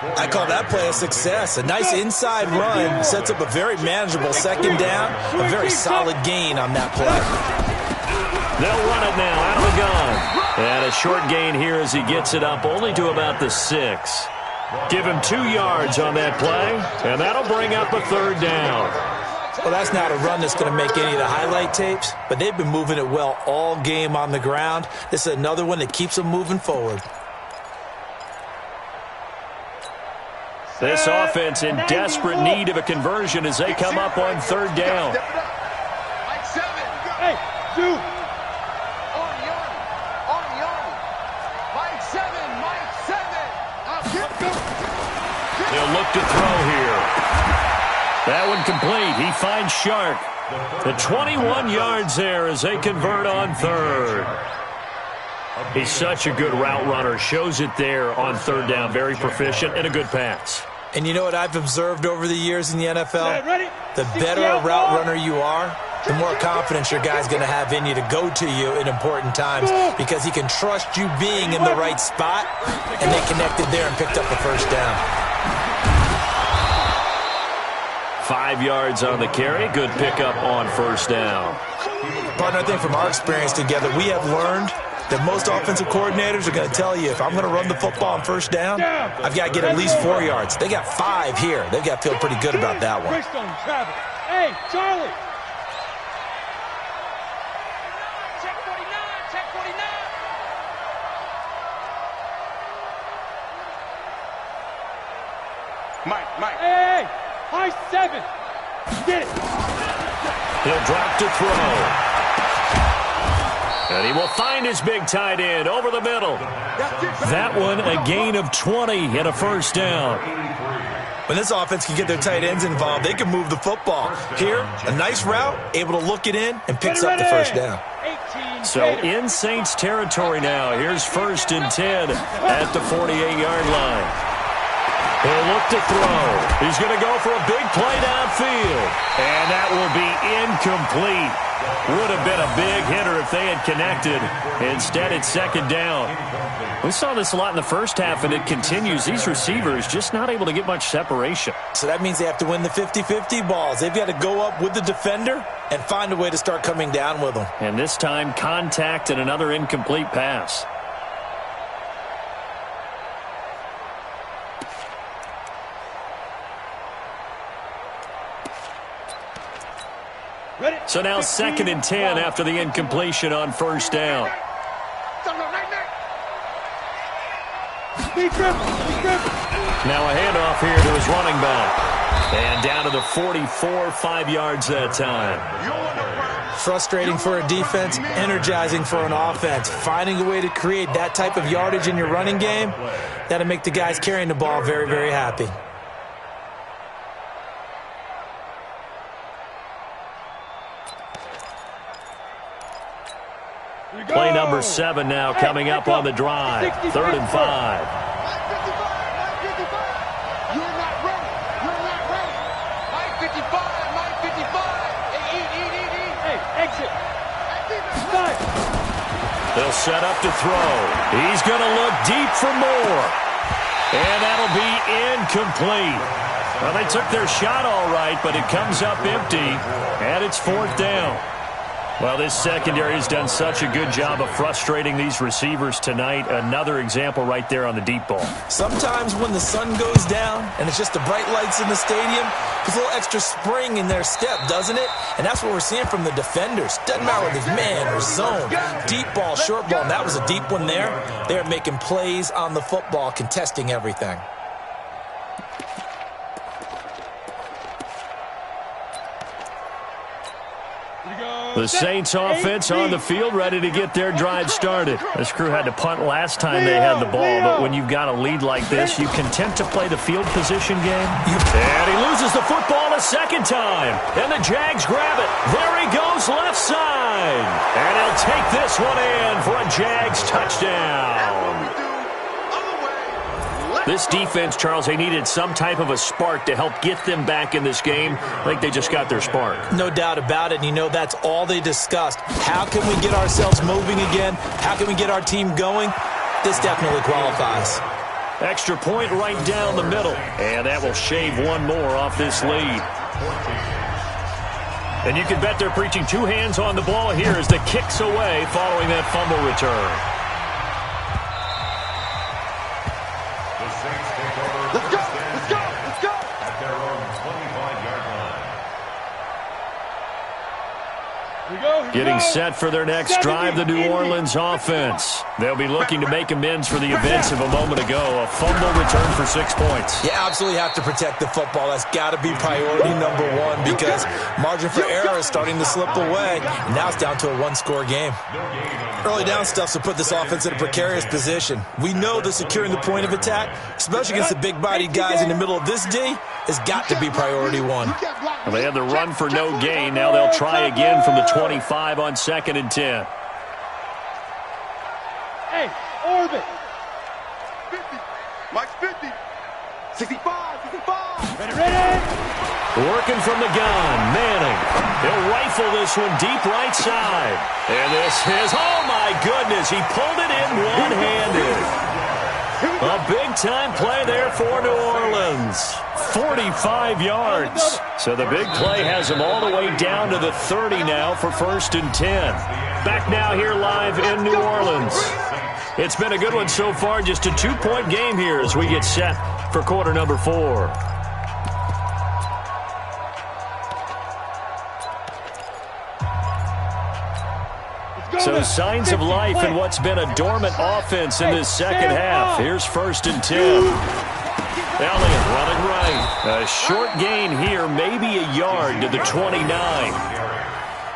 J: I call that play a success. A nice inside run sets up a very manageable second down, a very solid gain on that play.
H: They'll run it now out of the gun. And a short gain here as he gets it up only to about the 6. Give him 2 yards on that play, and that'll bring up a third down.
J: Well, that's not a run that's going to make any of the highlight tapes, but they've been moving it well all game on the ground. This is another one that keeps them moving forward.
H: This offense in desperate need of a conversion as they come up on third down.
G: Mike 7.
I: Hey, 2.
G: On the army. Mike 7.
H: He'll look to throw here. That one complete. He finds Shark. The 21 yards there as they convert on third. He's such a good route runner. Shows it there on third down. Very proficient and a good pass.
J: And you know what I've observed over the years in the NFL? The better a route runner you are, the more confidence your guy's going to have in you to go to you in important times because he can trust you being in the right spot, and they connected there and picked up the first down.
H: 5 yards on the carry. Good pickup on first down.
J: Partner, I think from our experience together, we have learned that most offensive coordinators are going to tell you, if I'm going to run the football on first down, I've got to get at least 4 yards. They got 5 here. They've got to feel pretty good about that one.
I: Hey, Charlie.
L: Check 49, check 49.
G: Mike.
I: Hey, high 7. Get it.
H: He'll drop to throw. And he will find his big tight end over the middle. That one a gain of 20 and a first down.
J: When this offense can get their tight ends involved, they can move the football. Here, a nice route, able to look it in, and picks up the first down.
H: So in Saints territory now. Here's 1st and 10 at the 48-yard line. He'll look to throw. He's going to go for a big play downfield. And that will be incomplete. Would have been a big hitter if they had connected. Instead, it's 2nd down. We saw this a lot in the first half, and it continues. These receivers just not able to get much separation.
J: So that means they have to win the 50-50 balls. They've got to go up with the defender and find a way to start coming down with them.
H: And this time, contact and another incomplete pass. So now 2nd and 10 after the incompletion on first down. Now a handoff here to his running back. And down to the 44, 5 yards that time.
J: Frustrating for a defense, energizing for an offense. Finding a way to create that type of yardage in your running game, that'll make the guys carrying the ball very, very happy.
H: Play number 7 now coming up on the drive. 3rd and 5.
G: You're not ready. Mike 55. Eat.
I: Hey, exit.
H: They'll set up to throw. He's going to look deep for more. And that'll be incomplete. Well, they took their shot all right, but it comes up empty, and it's 4th down. Well, this secondary has done such a good job of frustrating these receivers tonight. Another example right there on the deep ball.
J: Sometimes when the sun goes down and it's just the bright lights in the stadium, there's a little extra spring in their step, doesn't it? And that's what we're seeing from the defenders. Doesn't matter whether it's man or zone, deep ball, short ball, and that was a deep one there. They're making plays on the football, contesting everything.
H: The Saints offense on the field, ready to get their drive started. This crew had to punt last time they had the ball, but when you've got a lead like this, you content to play the field position game. And he loses the football a second time. And the Jags grab it. There he goes, left side. And he'll take this one in for a Jags touchdown. This defense, Charles, they needed some type of a spark to help get them back in this game. I think they just got their spark.
J: No doubt about it. And, you know, that's all they discussed. How can we get ourselves moving again? How can we get our team going? This definitely qualifies.
H: Extra point right down the middle. And that will shave one more off this lead. And you can bet they're preaching two hands on the ball here as the kick's away following that fumble return.
I: Let's go! Let's go! Let's go!
K: At their own 25-yard line.
H: Getting set for their next drive, the New Orleans offense. They'll be looking to make amends for the events of a moment ago. A fumble return for 6 points.
J: You absolutely have to protect the football. That's got to be priority number one because margin for error is starting to slip away. And now it's down to a one-score game. Early down stuff to put this offense in a precarious position. We know that securing the point of attack, especially against the big-bodied guys in the middle of this D, has got to be priority one.
H: Well, they had the run for no gain. Now they'll try again from the 25 on 2nd and 10.
I: Hey, orbit. 50. Mike's 50. 65. 65. Ready.
H: Working from the gun, Manning. He'll rifle this one deep right side. And this is, oh my goodness, he pulled it in one-handed. A big-time play there for New Orleans. 45 yards. So the big play has them all the way down to the 30 now for 1st and 10. Back now here live in New Orleans. It's been a good one so far. Just a 2-point game here as we get set for quarter number 4. So signs of life in what's been a dormant offense in this second half. Here's 1st and 10. Elliott running right. A short gain here, maybe a yard to the 29.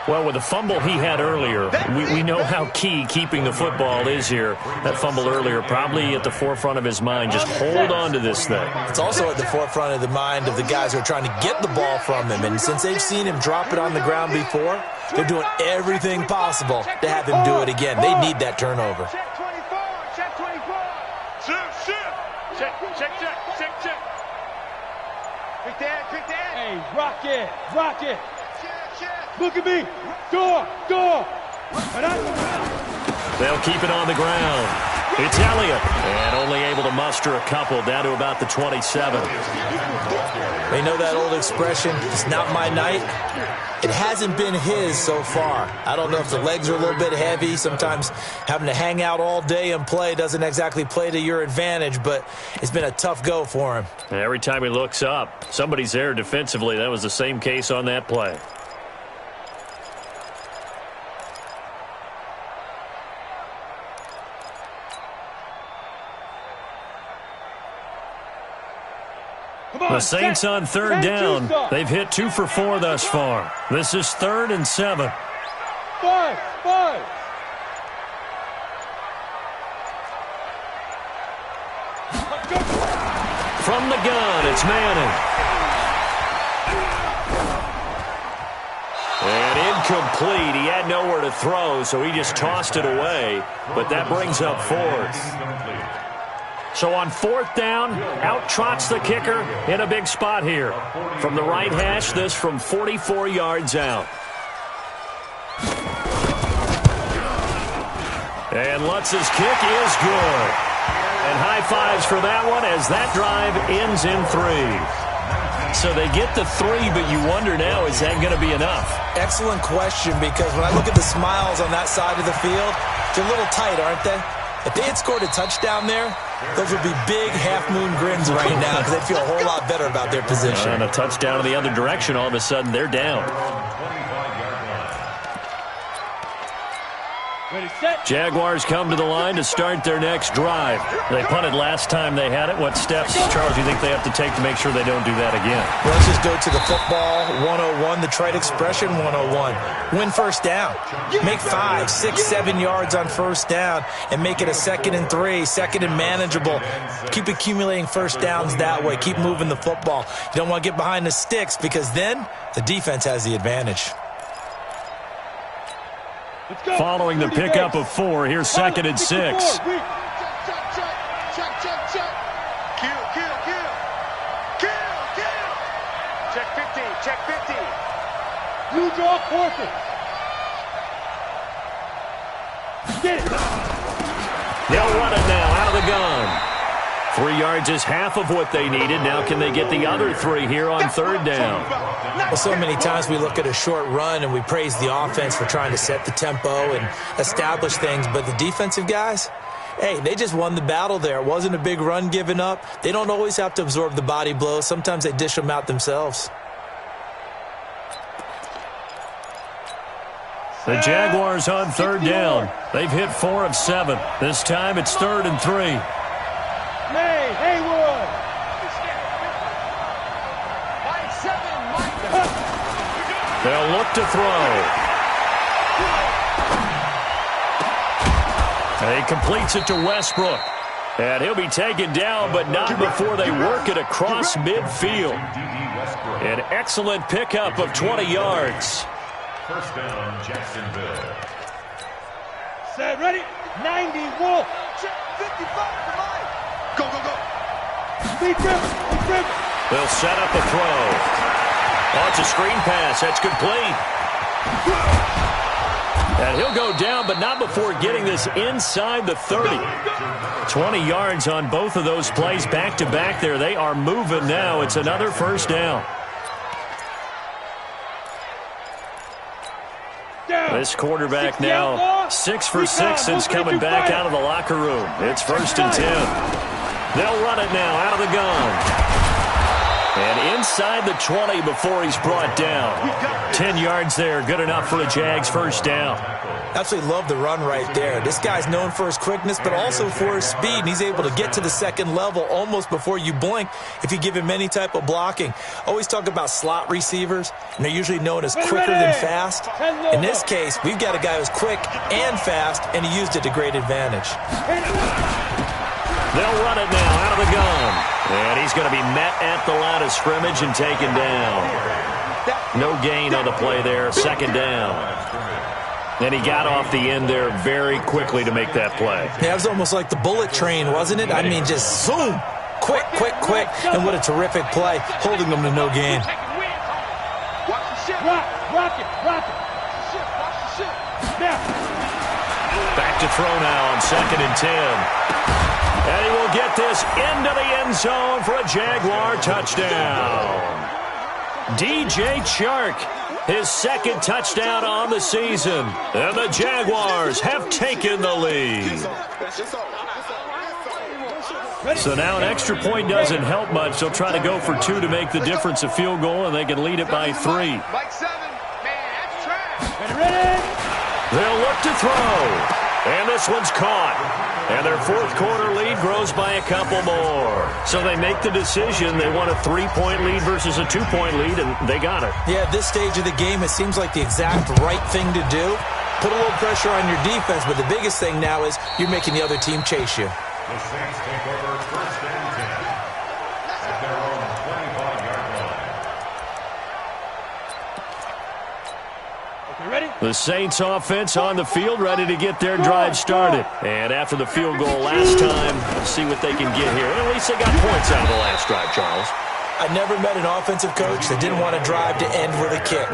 H: Well, with the fumble he had earlier, we know how key keeping the football is here. That fumble earlier probably at the forefront of his mind. Just hold on to this thing.
J: It's also at the forefront of the mind of the guys who are trying to get the ball from him. And since they've seen him drop it on the ground before, they're doing everything possible to have him do it again. They need that turnover.
I: Check 24. Check 24. Check. Quick that. Hey, rock it. Look at me. Door.
H: They'll keep it on the ground. It's Elliott. And only able to muster a couple down to about the 27.
J: They know that old expression, it's not my night. It hasn't been his so far. I don't know if the legs are a little bit heavy. Sometimes having to hang out all day and play doesn't exactly play to your advantage, but it's been a tough go for him.
H: And every time he looks up, somebody's there defensively. That was the same case on that play. The Saints on 3rd down. They've hit 2 for 4 thus far. This is 3rd and 7.
I: 5.
H: From the gun, it's Manning. And incomplete. He had nowhere to throw, so he just tossed it away. But that brings up 4th. So on 4th down, out trots the kicker in a big spot here. From the right hash, this from 44 yards out. And Lutz's kick is good. And high fives for that one as that drive ends in 3. So they get the 3, but you wonder now, is that going to be enough?
J: Excellent question, because when I look at the smiles on that side of the field, they're a little tight, aren't they? If they had scored a touchdown there, those would be big half-moon grins right now because they'd feel a whole lot better about their position.
H: And a touchdown in the other direction, all of a sudden they're down. Jaguars come to the line to start their next drive. They punted last time they had it. What steps, Charles, do you think they have to take to make sure they don't do that again?
J: Well, let's just go to the football 101, the trite expression 101. Win first down. Make 5, 6, 7 yards on first down and make it a 2nd and 3, 2nd and manageable. Keep accumulating first downs that way. Keep moving the football. You don't want to get behind the sticks because then the defense has the advantage.
H: Following the pickup of 4, here's 2nd and 6.
I: Check. Check 50, check 50. You draw forfeit. Get it.
H: They'll run it now out of the gun. 3 yards is half of what they needed. Now can they get the other 3 here on 3rd down?
J: Well, so many times we look at a short run and we praise the offense for trying to set the tempo and establish things, but the defensive guys, hey, they just won the battle there. It wasn't a big run given up. They don't always have to absorb the body blows. Sometimes they dish them out themselves.
H: The Jaguars on 3rd down. They've hit 4 of 7. This time it's 3rd and 3.
I: Haywood.
H: They'll look to throw. And he completes it to Westbrook. And he'll be taken down, but not before they work it across midfield. An excellent pickup of 20 yards.
K: First down, Jacksonville.
I: Set, ready? 90, Wolf. Check 55 for Mike. Go, go, go. Speed grip.
H: They'll set up a throw. Oh, it's a screen pass. That's complete. And he'll go down, but not before getting this inside the 30. 20 yards on both of those plays back-to-back there. They are moving now. It's another first down. This quarterback now 6 for 6 since coming back out of the locker room. It's 1st and 10. They'll run it now out of the gun. And inside the 20 before he's brought down. 10 yards there, good enough for the Jags first down.
J: Absolutely love the run right there. This guy's known for his quickness, but also for his speed. And he's able to get to the 2nd level almost before you blink if you give him any type of blocking. Always talk about slot receivers, and they're usually known as quicker than fast. In this case, we've got a guy who's quick and fast, and he used it to great advantage.
H: They'll run it now out of the gun. And he's going to be met at the line of scrimmage and taken down. No gain on the play there, 2nd down. And he got off the end there very quickly to make that play.
J: Yeah, it was almost like the bullet train, wasn't it? I mean, just zoom. Quick. And what a terrific play, holding them to no gain.
H: Back to throw now on 2nd and 10. And he will get this into the end zone for a Jaguar touchdown. DJ Chark, his 2nd touchdown on the season. And the Jaguars have taken the lead. So now an extra point doesn't help much. They'll try to go for 2 to make the difference a field goal, and they can lead it by 3.
I: Mike 7, man, that's trash. Ready?
H: They'll look to throw. And this one's caught. And their 4th quarter lead grows by a couple more. So they make the decision. They want a 3-point lead versus a 2-point lead, and they got it.
J: Yeah, at this stage of the game, it seems like the exact right thing to do. Put a little pressure on your defense, but the biggest thing now is you're making the other team chase you.
K: The Saints take over 1st and 10 at their own 25-yard line.
I: Okay, ready?
H: The Saints offense on the field, ready to get their drive started. And after the field goal last time, let's see what they can get here. At least they got points out of the last drive, Charles.
J: I never met an offensive coach that didn't want a drive to end with a kick.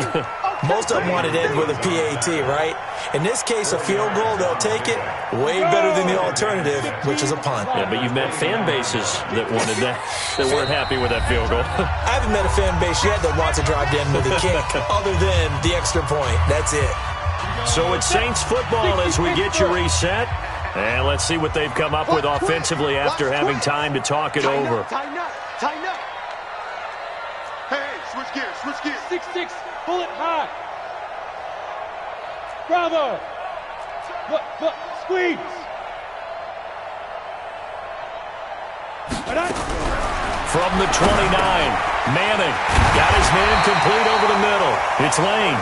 J: Most of them want it end with a PAT, right? In this case, a field goal, they'll take it. Way better than the alternative, which is a punt.
H: Yeah, but you've met fan bases that wanted that weren't happy with that field goal.
J: I haven't met a fan base yet that wants to drive in with a kick other than the extra point. That's it.
H: So it's Saints football as we get you reset. And let's see what they've come up with offensively after having time to talk it over.
I: Tighten up. Tighten up.
B: Hey, switch gears, switch gears.
I: 6-6. Pull it high. Bravo. Look. Squeeze.
H: From the 29, Manning got his man complete over the middle. It's Lane.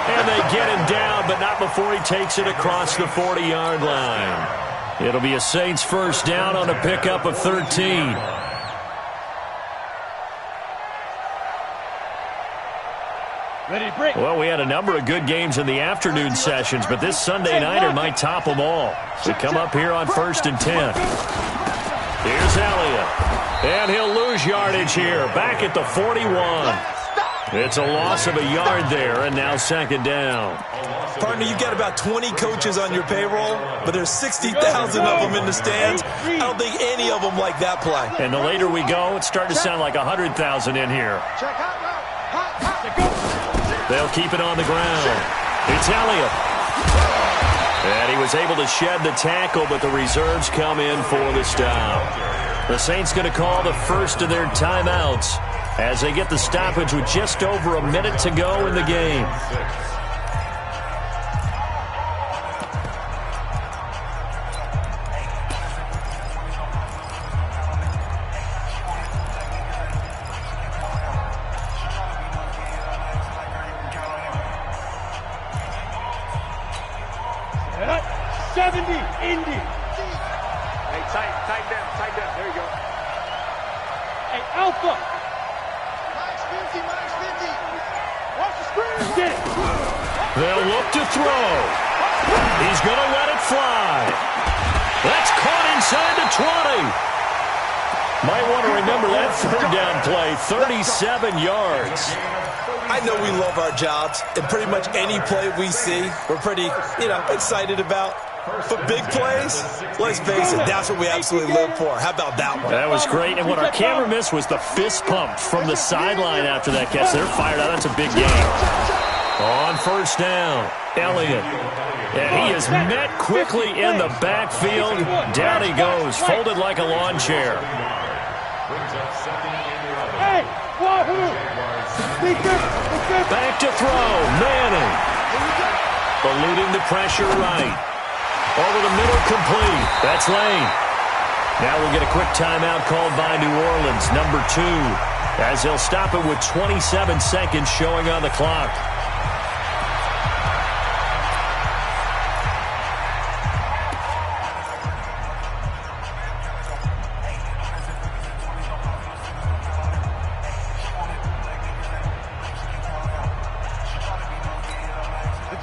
H: And they get him down, but not before he takes it across the 40-yard line. It'll be a Saints first down on a pickup of 13. Well, we had a number of good games in the afternoon sessions, but this Sunday nighter might top them all. So come up here on 1st and 10. Here's Elliott. And he'll lose yardage here, back at the 41. It's a loss of a yard there, and now second down.
J: Partner, you've got about 20 coaches on your payroll, but there's 60,000 of them in the stands. I don't think any of them like that play.
H: And the later we go, it's starting to sound like 100,000 in here. They'll keep it on the ground. It's Elliott. And he was able to shed the tackle, but the reserves come in for the stop. The Saints going to call the first of their timeouts as they get the stoppage with just over a minute to go in the game. They'll look to throw. He's going to let it fly. That's caught inside the 20. Might want to remember that third down play, 37 yards.
J: I know we love our jobs, and pretty much any play we see, we're pretty, excited about. But big plays, let's face it, that's what we absolutely live for. How about that one?
H: That was great, and what our camera missed was the fist pump from the sideline after that catch. They're fired out. That's a big game. On first down, Elliott. And he is met quickly in the backfield. Down he goes, folded like a lawn chair. Back to throw, Manning. Eluding the pressure right. Over the middle, complete. That's Lane. Now we'll get a quick timeout called by New Orleans, number 2, as they'll stop it with 27 seconds showing on the clock.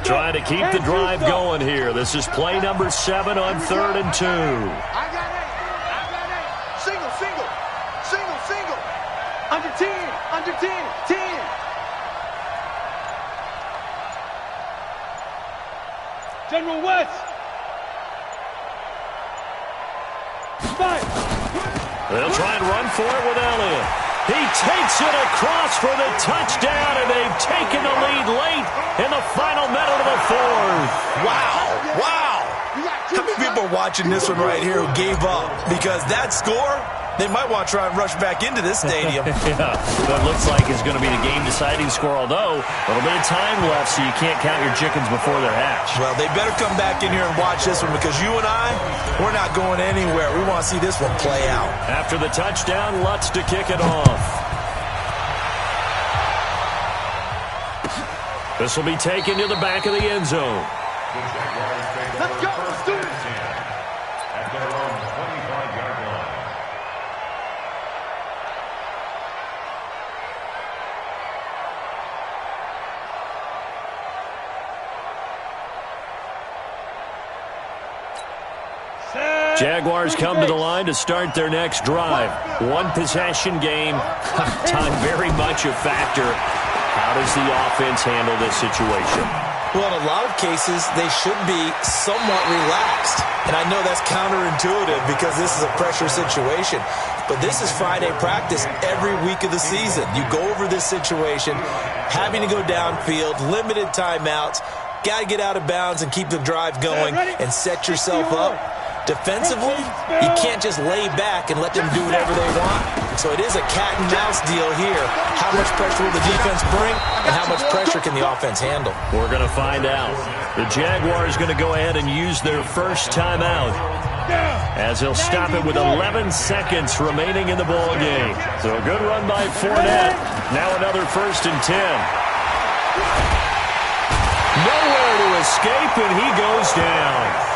H: Trying to keep the drive going here. This is play number 7 on 3rd and 2.
I: I got 8. Single. Under 10. 10. General West. 5.
H: They'll try and run for it with Elliott. He takes it across for the touchdown, and they've taken the lead late in the final minute of the 4th.
J: Wow. How many people are watching this one right here who gave up? Because that score, they might want to try and rush back into this stadium.
H: Yeah, what looks like is going to be the game-deciding score, although a little bit of time left, so you can't count your chickens before they're hatched.
J: Well, they better come back in here and watch this one, because you and I, we're not going anywhere. We want to see this one play out.
H: After the touchdown, Lutz to kick it off. This will be taken to the back of the end zone.
I: Let's go. Let's do it.
K: At their own 25-yard line.
H: Jaguars come to the line to start their next drive. One possession game. Time very much a factor. How does the offense handle this situation?
J: Well, in a lot of cases, they should be somewhat relaxed. And I know that's counterintuitive because this is a pressure situation. But this is Friday practice every week of the season. You go over this situation, having to go downfield, limited timeouts, got to get out of bounds and keep the drive going and set yourself up. Defensively, you can't just lay back and let them do whatever they want. So it is a cat and mouse deal here. How much pressure will the defense bring, and how much pressure can the offense handle?
H: We're going to find out. The Jaguars going to go ahead and use their first timeout, as they'll stop it with 11 seconds remaining in the ball game. So a good run by Fournette. Now another 1st and 10. Nowhere to escape, and he goes down.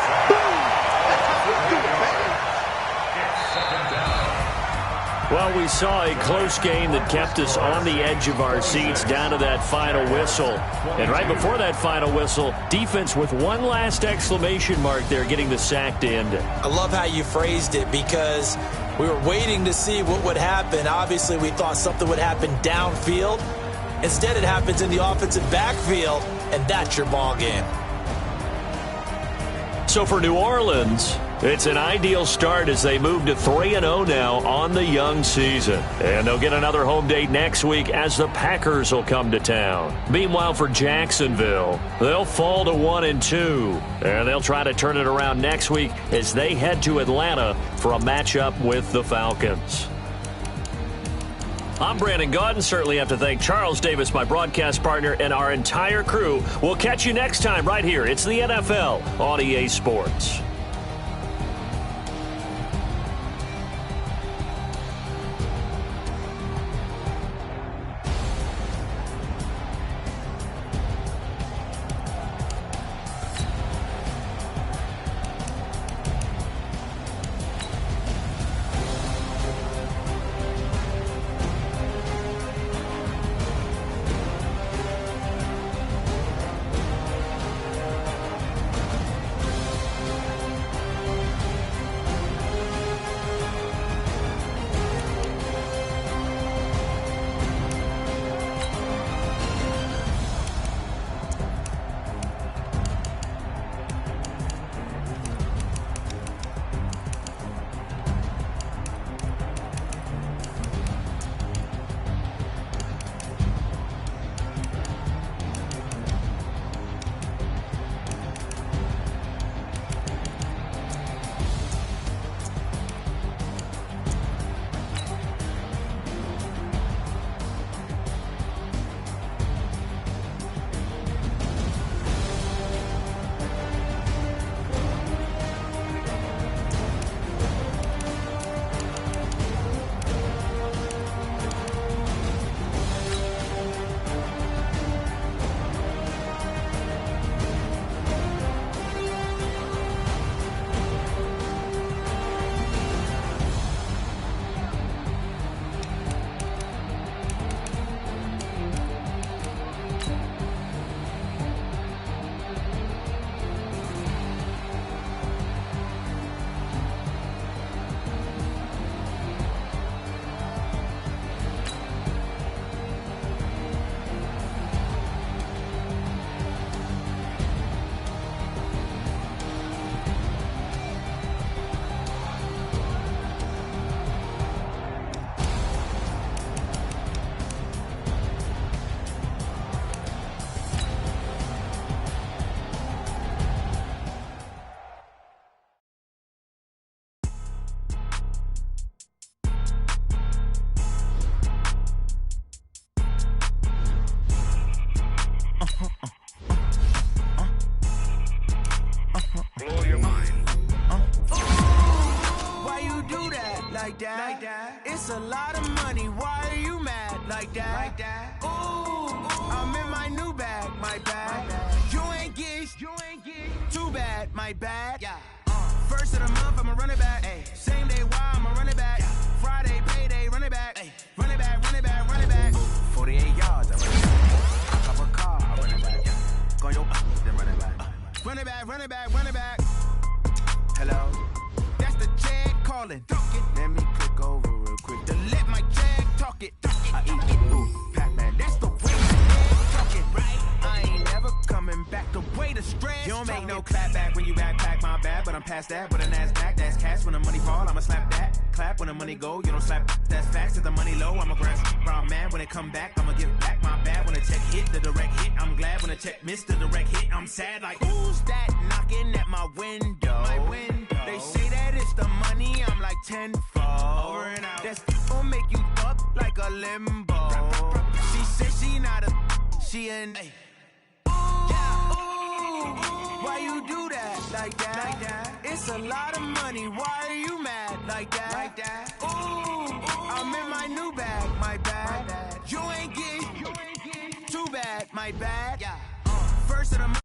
H: Well, we saw a close game that kept us on the edge of our seats down to that final whistle. And right before that final whistle, defense with one last exclamation mark there, getting the sack to end it.
J: I love how you phrased it because we were waiting to see what would happen. Obviously, we thought something would happen downfield. Instead, it happens in the offensive backfield, and that's your ball game.
H: So for New Orleans, it's an ideal start as they move to 3-0 now on the young season. And they'll get another home date next week as the Packers will come to town. Meanwhile, for Jacksonville, they'll fall to 1-2. And they'll try to turn it around next week as they head to Atlanta for a matchup with the Falcons. I'm Brandon Gaudin. Certainly have to thank Charles Davis, my broadcast partner, and our entire crew. We'll catch you next time right here. It's the NFL on EA Sports.
G: It's a lot of money, why are you mad like that? Ooh, I'm in my new bag, my bag. You ain't get too bad, my bad. First of the month, I'ma run it back. Same day, why I'ma run it back. Friday, payday, run it back. Run it back, run it back, run it back. 48 yards, I run it back. Cop a car, I run it back. Go your then run it back. Run it back, run it back, run it back. Hello, that's the jag calling. Let me click over real quick to let my jag talk it. I eat it, ooh, Pac-Man, that's the way.
M: back the way the stress. You don't make no clap back when you backpack, my bad. But I'm past that, but a NASDAQ, that's cash. When the money fall, I'ma slap that. Clap when the money go, you don't slap, that's facts. If the money low, I'ma grab brown man. When it come back, I'ma give back my bad. When the check hit, the direct hit, I'm glad. When the check missed the direct hit, I'm sad. Like, who's that knocking at my window? My window. They say that it's the money, I'm like tenfold. Over and out. That's gon' make you up like a limbo. She said she not a, she an. Ooh, yeah. Ooh, why you do that like that? Like that? It's a lot of money. Why are you mad like that? Like that? Ooh, I'm in my new bag. My bad. You ain't getting too bad. My bad. Yeah. First of the month.